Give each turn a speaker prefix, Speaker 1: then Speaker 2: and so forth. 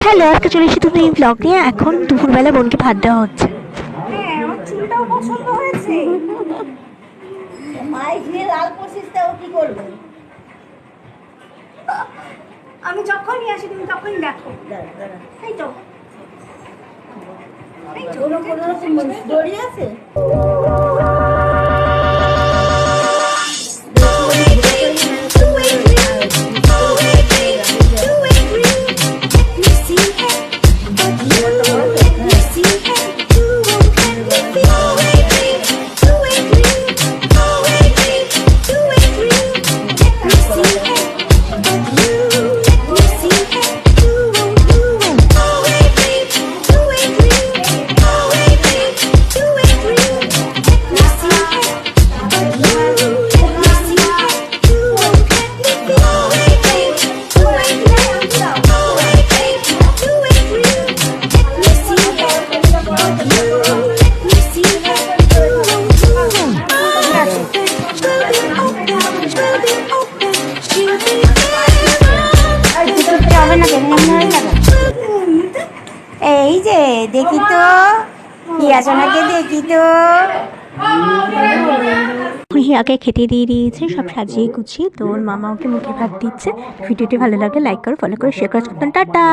Speaker 1: Hello, আজকে চলে এসেছি তুমি এই ব্লগ নিয়ে। এখন দুপুরবেলা বোনকে ভাত দেওয়া হচ্ছে।
Speaker 2: হ্যাঁ, আমার চুলটাও পছন্দ হয়েছে।
Speaker 3: মাই ঘিরে লাল করছিস তা ও কি করবে?
Speaker 2: আমি যখনই আসি তুমি তখনই দেখো। এই তো
Speaker 3: কোনো কোনো রকম দড়ি আছে?
Speaker 2: এই যে দেখি তো হিয়াজনাকে দেখি তো।
Speaker 1: হিয়াকে খেতে দিয়ে দিয়েছে, সব সাজিয়ে গুছিয়ে। তো ওর মামা ওকে মুখে ভাত দিচ্ছে। ভিডিওটি ভালো লাগে লাইক করো, ফলো করো, শেয়ার করো। টাটা।